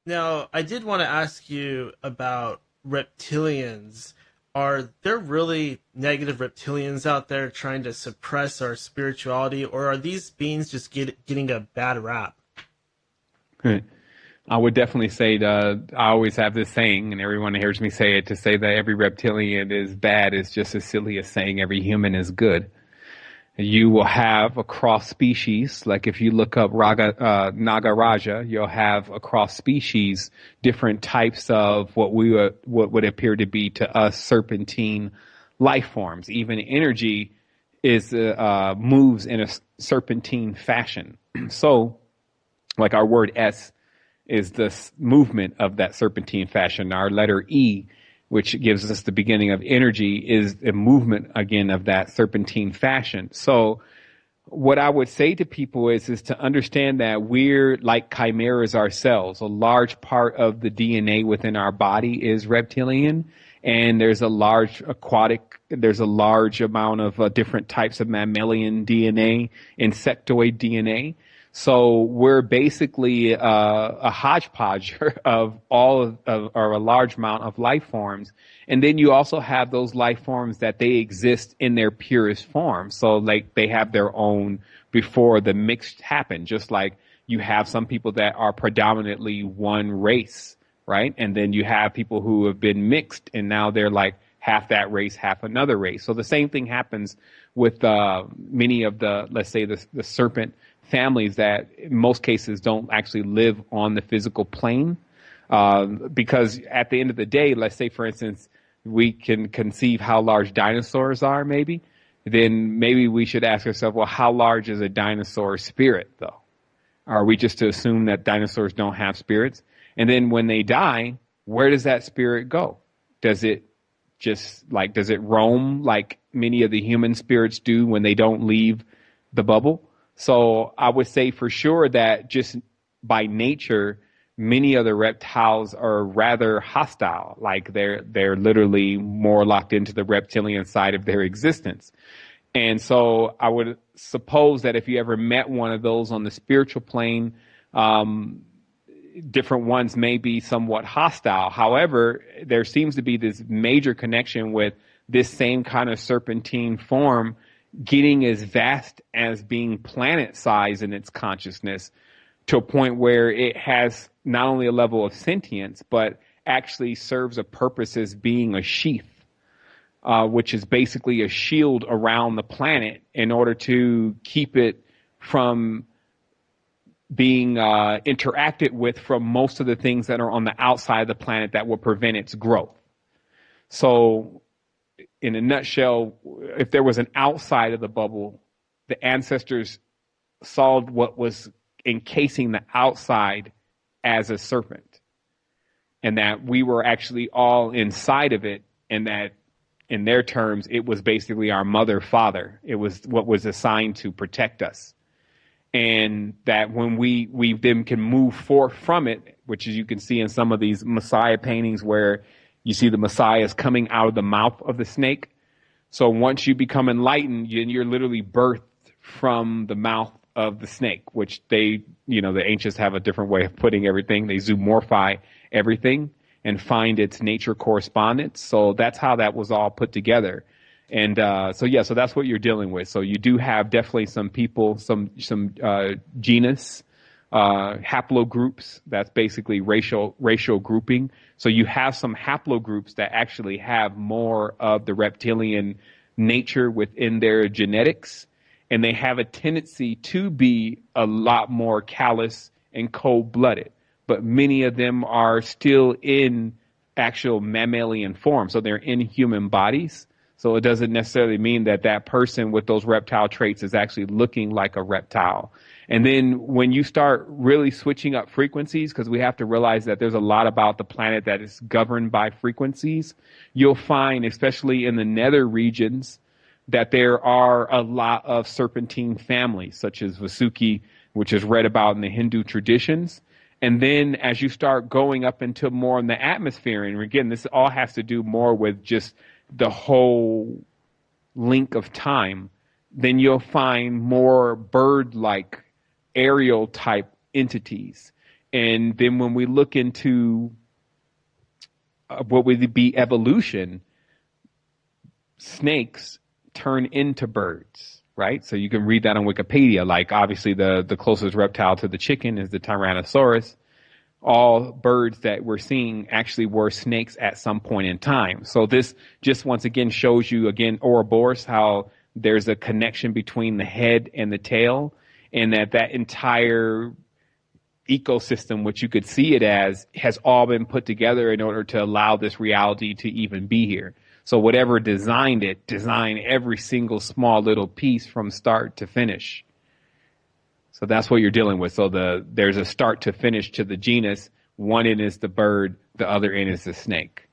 Now, I did want to ask you about reptilians. Are there really negative reptilians out there trying to suppress our spirituality, or are these beings just getting a bad rap? I would definitely say that I always have this saying, and everyone hears me say it, to say that every reptilian is bad is just as silly as saying every human is good. You will have across species, like if you look up Nagaraja, you'll have across species different types of what would appear to be to us serpentine life forms. Even energy is moves in a serpentine fashion. So, like our word S is the movement of that serpentine fashion. Our letter E, which gives us the beginning of energy, is a movement again of that serpentine fashion. So what I would say to people is to understand that we're like chimeras ourselves. A large part of the DNA within our body is reptilian, and there's a large amount of different types of mammalian DNA, insectoid DNA. So we're basically a hodgepodge of or a large amount of life forms. And then you also have those life forms that they exist in their purest form. So like they have their own before the mixed happened, just like you have some people that are predominantly one race, right? And then you have people who have been mixed and now they're like half that race, half another race. So the same thing happens with many of let's say the serpent families that in most cases don't actually live on the physical plane. Because at the end of the day, let's say, for instance, we can conceive how large dinosaurs are, maybe. Then maybe we should ask ourselves, well, how large is a dinosaur spirit, though? Are we just to assume that dinosaurs don't have spirits? And then when they die, where does that spirit go? Does it does it roam like many of the human spirits do when they don't leave the bubble? So I would say for sure that just by nature, many of the reptiles are rather hostile. Like they're literally more locked into the reptilian side of their existence. And so I would suppose that if you ever met one of those on the spiritual plane, um, different ones may be somewhat hostile. However, there seems to be this major connection with this same kind of serpentine form getting as vast as being planet size in its consciousness to a point where it has not only a level of sentience, but actually serves a purpose as being a sheath, which is basically a shield around the planet in order to keep it from being interacted with from most of the things that are on the outside of the planet that will prevent its growth. So, in a nutshell, if there was an outside of the bubble, the ancestors saw what was encasing the outside as a serpent, and that we were actually all inside of it, and that in their terms, it was basically our mother, father. It was what was assigned to protect us. And that when we then can move forth from it, which as you can see in some of these Messiah paintings where you see the Messiah is coming out of the mouth of the snake. So once you become enlightened, you're literally birthed from the mouth of the snake, which the ancients have a different way of putting everything. They zoomorphi everything and find its nature correspondence. So that's how that was all put together. And so that's what you're dealing with. So you do have definitely some people, some genus, haplogroups. That's basically racial grouping. So you have some haplogroups that actually have more of the reptilian nature within their genetics, and they have a tendency to be a lot more callous and cold-blooded. But many of them are still in actual mammalian form, so they're in human bodies. So it doesn't necessarily mean that that person with those reptile traits is actually looking like a reptile. And then when you start really switching up frequencies, because we have to realize that there's a lot about the planet that is governed by frequencies, you'll find, especially in the nether regions, that there are a lot of serpentine families, such as Vasuki, which is read about in the Hindu traditions. And then as you start going up into more in the atmosphere, and again, this all has to do more with just the whole link of time, then you'll find more bird-like aerial type entities. And then when we look into what would be evolution, snakes turn into birds, right? So you can read that on Wikipedia. Like obviously the closest reptile to the chicken is the Tyrannosaurus. All birds that we're seeing actually were snakes at some point in time. So this just once again shows you again, Ouroboros, how there's a connection between the head and the tail, and that entire ecosystem, which you could see it as, has all been put together in order to allow this reality to even be here. So whatever designed it, designed every single small little piece from start to finish. So that's what you're dealing with. So there's a start to finish to the genus. One end is the bird, the other end is the snake.